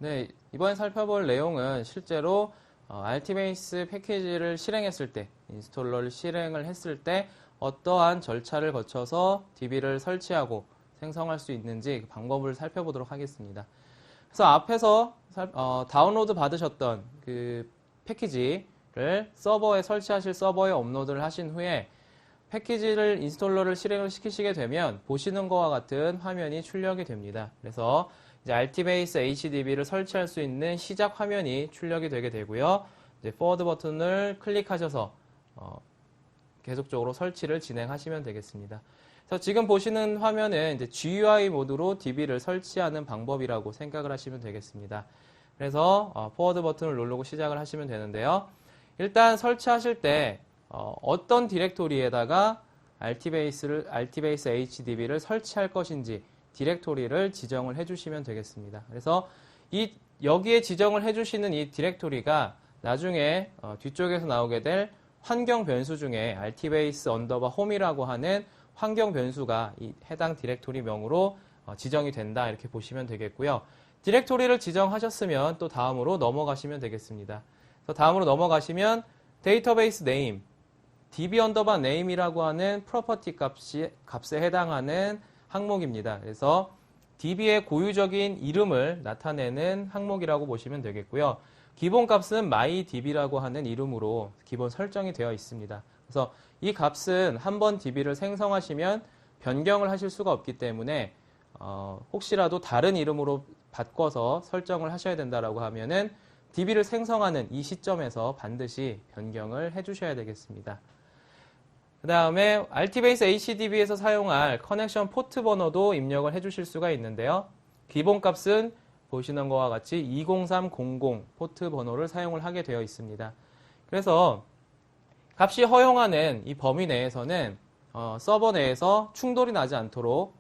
네, 이번에 살펴볼 내용은 실제로 알티베이스 패키지를 실행했을 때, 인스톨러를 실행을 했을 때 어떠한 절차를 거쳐서 DB를 설치하고 생성할 수 있는지 그 방법을 살펴보도록 하겠습니다. 그래서 앞에서 다운로드 받으셨던 그 패키지를 서버에 설치하실 서버에 업로드를 하신 후에 패키지를 인스톨러를 실행을 시키시게 되면 보시는 것과 같은 화면이 출력이 됩니다. 그래서 이제 알티베이스 HDB를 설치할 수 있는 시작 화면이 출력이 되게 되고요. 이제 포워드 버튼을 클릭하셔서 계속적으로 설치를 진행하시면 되겠습니다. 그래서 지금 보시는 화면은 이제 GUI 모드로 DB를 설치하는 방법이라고 생각을 하시면 되겠습니다. 그래서 포워드 버튼을 누르고 시작을 하시면 되는데요. 일단 설치하실 때 어떤 디렉토리에다가 알티베이스 HDB를 설치할 것인지 디렉토리를 지정을 해주시면 되겠습니다. 그래서 여기에 지정을 해주시는 이 디렉토리가 나중에 뒤쪽에서 나오게 될 환경 변수 중에 알티베이스 언더바 홈이라고 하는 환경 변수가 이 해당 디렉토리 명으로 지정이 된다 이렇게 보시면 되겠고요. 디렉토리를 지정하셨으면 또 다음으로 넘어가시면 되겠습니다. 그래서 다음으로 넘어가시면 데이터베이스 네임, db 언더바 name이라고 하는 프로퍼티 값에 해당하는 항목입니다. 그래서 db의 고유적인 이름을 나타내는 항목이라고 보시면 되겠고요. 기본 값은 mydb라고 하는 이름으로 기본 설정이 되어 있습니다. 그래서 이 값은 한번 db를 생성하시면 변경을 하실 수가 없기 때문에 혹시라도 다른 이름으로 바꿔서 설정을 하셔야 된다라고 하면은 db를 생성하는 이 시점에서 반드시 변경을 해주셔야 되겠습니다. 그 다음에 알티베이스 HDB에서 사용할 커넥션 포트 번호도 입력을 해주실 수가 있는데요. 기본 값은 보시는 것과 같이 20300 포트 번호를 사용을 하게 되어 있습니다. 그래서 값이 허용하는 이 범위 내에서는 서버 내에서 충돌이 나지 않도록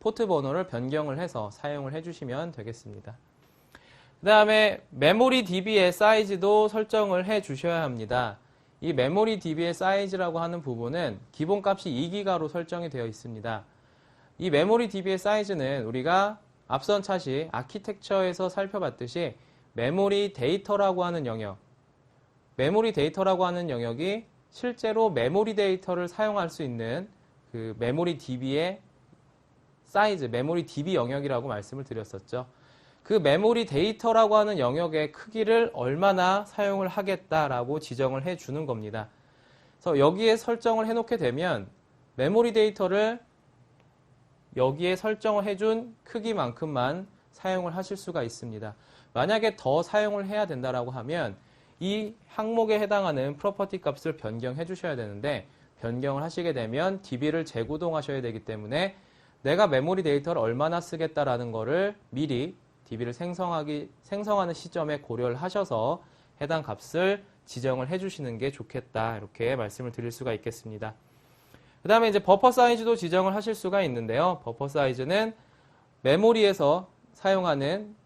포트 번호를 변경을 해서 사용을 해주시면 되겠습니다. 그 다음에 메모리 DB의 사이즈도 설정을 해 주셔야 합니다. 이 메모리 DB의 사이즈라고 하는 부분은 기본 값이 2기가로 설정이 되어 있습니다. 이 메모리 DB의 사이즈는 우리가 앞선 차시 아키텍처에서 살펴봤듯이 메모리 데이터라고 하는 영역이 실제로 메모리 데이터를 사용할 수 있는 그 메모리 DB의 사이즈, 메모리 DB 영역이라고 말씀을 드렸었죠. 그 메모리 데이터라고 하는 영역의 크기를 얼마나 사용을 하겠다라고 지정을 해주는 겁니다. 그래서 여기에 설정을 해놓게 되면 메모리 데이터를 여기에 설정을 해준 크기만큼만 사용을 하실 수가 있습니다. 만약에 더 사용을 해야 된다라고 하면 이 항목에 해당하는 프로퍼티 값을 변경해 주셔야 되는데 변경을 하시게 되면 DB를 재구동하셔야 되기 때문에 내가 메모리 데이터를 얼마나 쓰겠다라는 거를 미리 DB를 생성하는 시점에 고려를 하셔서 해당 값을 지정을 해주시는 게 좋겠다. 이렇게 말씀을 드릴 수가 있겠습니다. 그 다음에 이제 버퍼 사이즈도 지정을 하실 수가 있는데요. 버퍼 사이즈는 메모리에서 사용하는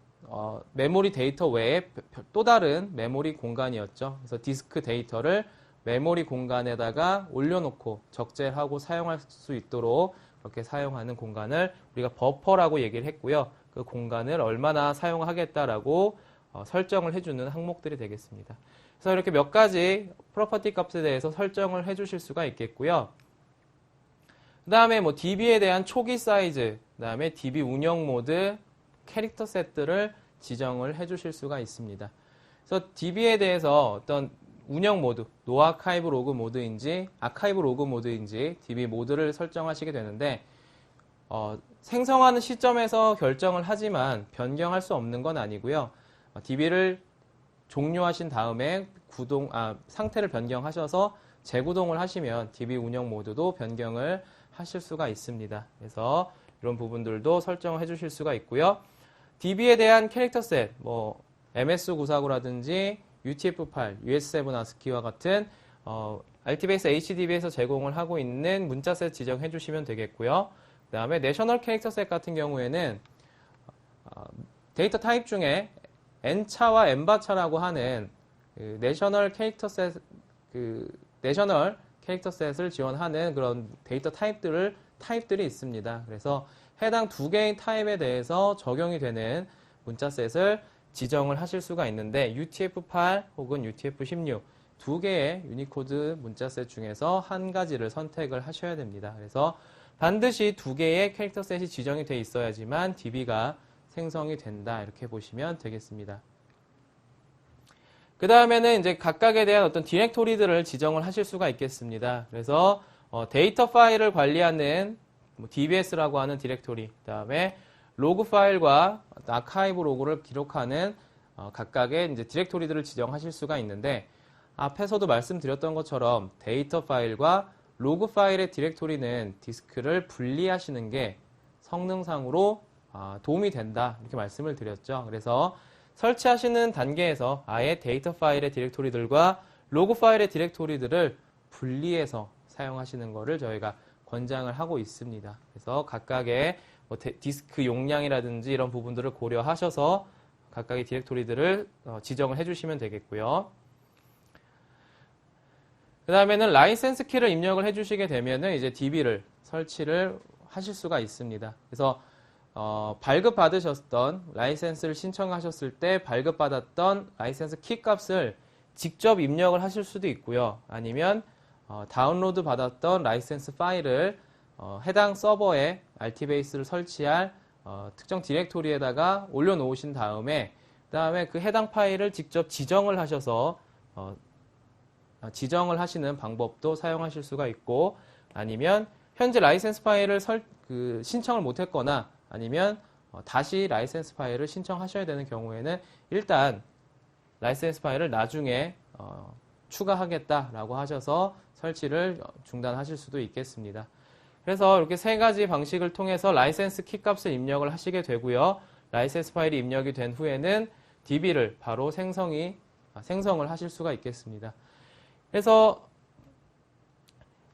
메모리 데이터 외에 또 다른 메모리 공간이었죠. 그래서 디스크 데이터를 메모리 공간에다가 올려놓고 적재하고 사용할 수 있도록 그렇게 사용하는 공간을 우리가 버퍼라고 얘기를 했고요. 그 공간을 얼마나 사용하겠다라고 설정을 해주는 항목들이 되겠습니다. 그래서 이렇게 몇 가지 프로퍼티 값에 대해서 설정을 해주실 수가 있겠고요. 그 다음에 뭐 DB에 대한 초기 사이즈, 그 다음에 DB 운영 모드, 캐릭터 셋들을 지정을 해주실 수가 있습니다. 그래서 DB에 대해서 어떤 운영 모드, 노 아카이브 로그 모드인지 아카이브 로그 모드인지 DB 모드를 설정하시게 되는데 생성하는 시점에서 결정을 하지만 변경할 수 없는 건 아니고요. DB를 종료하신 다음에 상태를 변경하셔서 재구동을 하시면 DB 운영 모드도 변경을 하실 수가 있습니다. 그래서 이런 부분들도 설정을 해주실 수가 있고요. DB에 대한 캐릭터 셋, 뭐 MS949라든지 UTF-8, US7 ASCII와 같은 알티베이스 HDB에서 제공을 하고 있는 문자 셋 지정해 주시면 되겠고요. 그 다음에 내셔널 캐릭터 셋 같은 경우에는 데이터 타입 중에 N차와 N바차라고 하는 내셔널 캐릭터 셋을 지원하는 그런 데이터 타입들이 있습니다. 그래서 해당 두 개의 타입에 대해서 적용이 되는 문자셋을 지정을 하실 수가 있는데 UTF-8 혹은 UTF-16 두 개의 유니코드 문자셋 중에서 한 가지를 선택을 하셔야 됩니다. 그래서 반드시 두 개의 캐릭터 셋이 지정이 돼 있어야지만 DB가 생성이 된다. 이렇게 보시면 되겠습니다. 그 다음에는 이제 각각에 대한 어떤 디렉토리들을 지정을 하실 수가 있겠습니다. 그래서 데이터 파일을 관리하는 DBS라고 하는 디렉토리, 그 다음에 로그 파일과 아카이브 로그를 기록하는 각각의 이제 디렉토리들을 지정하실 수가 있는데 앞에서도 말씀드렸던 것처럼 데이터 파일과 로그 파일의 디렉토리는 디스크를 분리하시는 게 성능상으로 도움이 된다 이렇게 말씀을 드렸죠. 그래서 설치하시는 단계에서 아예 데이터 파일의 디렉토리들과 로그 파일의 디렉토리들을 분리해서 사용하시는 것을 저희가 권장을 하고 있습니다. 그래서 각각의 디스크 용량이라든지 이런 부분들을 고려하셔서 각각의 디렉토리들을 지정을 해주시면 되겠고요. 그 다음에는 라이센스 키를 입력을 해주시게 되면은 이제 DB를 설치를 하실 수가 있습니다. 그래서 발급받으셨던 라이센스를 신청하셨을 때 발급받았던 라이센스 키 값을 직접 입력을 하실 수도 있고요. 아니면 다운로드 받았던 라이센스 파일을 해당 서버에 RT베이스를 설치할 특정 디렉토리에다가 올려놓으신 다음에 그다음에 그 해당 파일을 직접 지정을 하셔서 지정을 하시는 방법도 사용하실 수가 있고 아니면 현재 라이센스 파일을 신청을 못했거나 아니면 다시 라이센스 파일을 신청하셔야 되는 경우에는 일단 라이센스 파일을 나중에 추가하겠다라고 하셔서 설치를 중단하실 수도 있겠습니다. 그래서 이렇게 세 가지 방식을 통해서 라이센스 키 값을 입력을 하시게 되고요. 라이센스 파일이 입력이 된 후에는 DB를 바로 생성을 하실 수가 있겠습니다. 그래서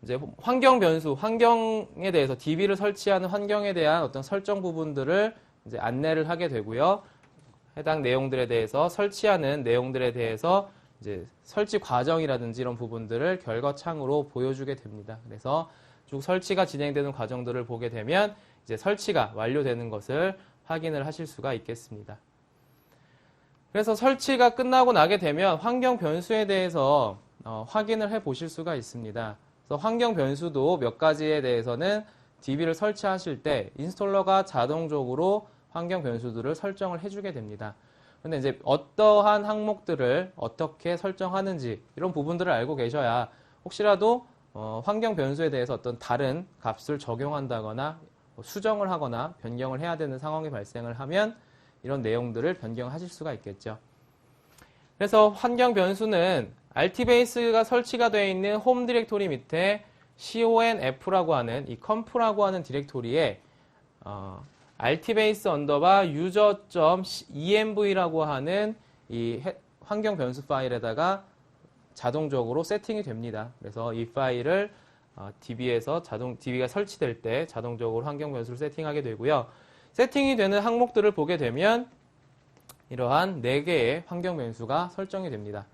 이제 환경 변수, 환경에 대해서 DB를 설치하는 환경에 대한 어떤 설정 부분들을 이제 안내를 하게 되고요. 해당 내용들에 대해서 설치하는 내용들에 대해서 이제 설치 과정이라든지 이런 부분들을 결과창으로 보여주게 됩니다. 그래서 쭉 설치가 진행되는 과정들을 보게 되면 이제 설치가 완료되는 것을 확인을 하실 수가 있겠습니다. 그래서 설치가 끝나고 나게 되면 환경 변수에 대해서 확인을 해 보실 수가 있습니다. 그래서 환경 변수도 몇 가지에 대해서는 DB를 설치하실 때 인스톨러가 자동적으로 환경 변수들을 설정을 해주게 됩니다. 근데 이제 어떠한 항목들을 어떻게 설정하는지 이런 부분들을 알고 계셔야 혹시라도 환경 변수에 대해서 어떤 다른 값을 적용한다거나 수정을 하거나 변경을 해야 되는 상황이 발생을 하면 이런 내용들을 변경하실 수가 있겠죠. 그래서 환경 변수는 RT베이스가 설치가 되어 있는 홈 디렉토리 밑에 conf라고 하는 이 conf라고 하는 디렉토리에 RT베이스 언더바 user.env라고 하는 이 환경 변수 파일에다가 자동적으로 세팅이 됩니다. 그래서 이 파일을 DB에서 DB가 설치될 때 자동적으로 환경 변수를 세팅하게 되고요. 세팅이 되는 항목들을 보게 되면 이러한 4개의 환경 변수가 설정이 됩니다.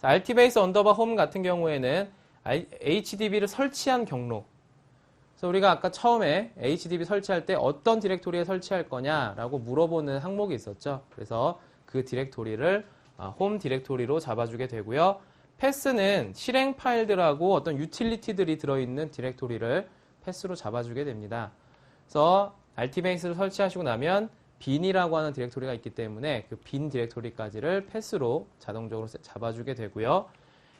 RT베이스 언더바 홈 같은 경우에는 HDB를 설치한 경로. 그래서 우리가 아까 처음에 HDB 설치할 때 어떤 디렉토리에 설치할 거냐라고 물어보는 항목이 있었죠. 그래서 그 디렉토리를 홈 디렉토리로 잡아주게 되고요. 패스는 실행 파일들하고 어떤 유틸리티들이 들어있는 디렉토리를 패스로 잡아주게 됩니다. 그래서 RT베이스를 설치하시고 나면 bin이라고 하는 디렉토리가 있기 때문에 그 bin 디렉토리까지를 패스로 자동적으로 잡아주게 되고요.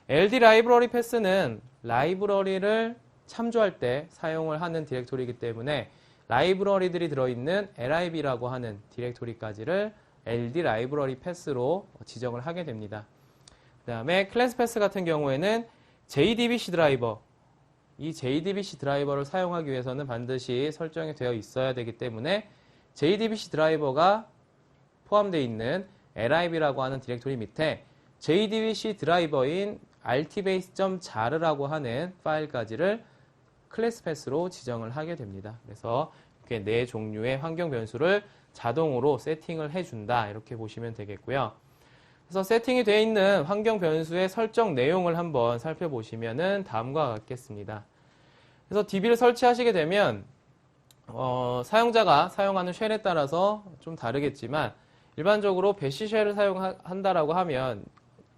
LD 라이브러리 패스는 라이브러리를 참조할 때 사용을 하는 디렉토리이기 때문에 라이브러리들이 들어있는 lib라고 하는 디렉토리까지를 LD 라이브러리 패스로 지정을 하게 됩니다. 그 다음에 클래스 패스 같은 경우에는 JDBC 드라이버, 이 JDBC 드라이버를 사용하기 위해서는 반드시 설정이 되어 있어야 되기 때문에 JDBC 드라이버가 포함되어 있는 lib라고 하는 디렉토리 밑에 JDBC 드라이버인 rtbase.zar라고 하는 파일까지를 클래스 패스로 지정을 하게 됩니다. 그래서 이렇게 4종류의 환경 변수를 자동으로 세팅을 해준다 이렇게 보시면 되겠고요. 그래서 세팅이 되어 있는 환경 변수의 설정 내용을 한번 살펴보시면은 다음과 같겠습니다. 그래서 DB를 설치하시게 되면 사용자가 사용하는 쉘에 따라서 좀 다르겠지만 일반적으로 배시 쉘을 사용한다라고 하면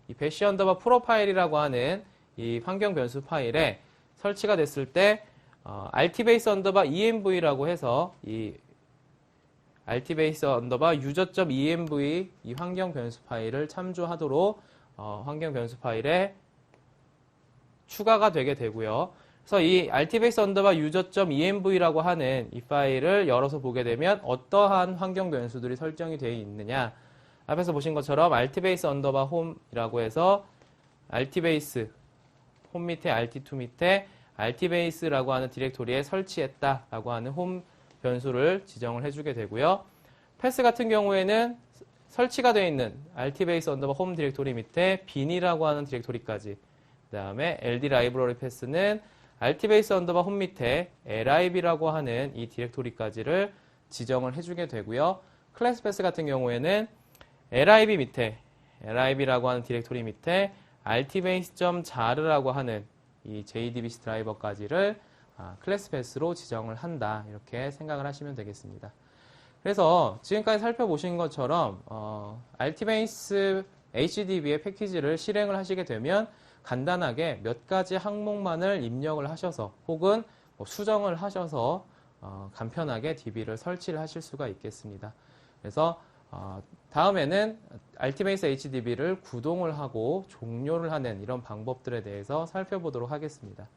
이 배시 언더바 프로파일이라고 하는 이 환경 변수 파일에 설치가 됐을 때 RTbase 언더바 env라고 해서 이 RTbase 언더바 user.env 이 환경 변수 파일을 참조하도록 환경 변수 파일에 추가가 되게 되고요. 그래서 이 RTbase 언더바 user.env라고 하는 이 파일을 열어서 보게 되면 어떠한 환경 변수들이 설정이 되어 있느냐. 앞에서 보신 것처럼 RTbase 언더바 홈이라고 해서 RTbase 홈 밑에 RT2 밑에 RTbase라고 하는 디렉토리에 설치했다라고 하는 홈 변수를 지정을 해주게 되고요. 패스 같은 경우에는 설치가 되어 있는 RTbase 언더바 홈 디렉토리 밑에 bin이라고 하는 디렉토리까지, 그 다음에 LD 라이브러리 패스는 RTbase 언더바 홈 밑에 lib라고 하는 이 디렉토리까지를 지정을 해주게 되고요. 클래스 패스 같은 경우에는 lib 밑에 lib라고 하는 디렉토리 밑에 RTbase.jar라고 하는 이 JDBC 드라이버까지를 클래스 패스로 지정을 한다. 이렇게 생각을 하시면 되겠습니다. 그래서 지금까지 살펴보신 것처럼 RTbase HDB의 패키지를 실행을 하시게 되면 간단하게 몇 가지 항목만을 입력을 하셔서 혹은 수정을 하셔서 간편하게 DB를 설치를 하실 수가 있겠습니다. 그래서 다음에는 RTbase HDB를 구동을 하고 종료를 하는 이런 방법들에 대해서 살펴보도록 하겠습니다.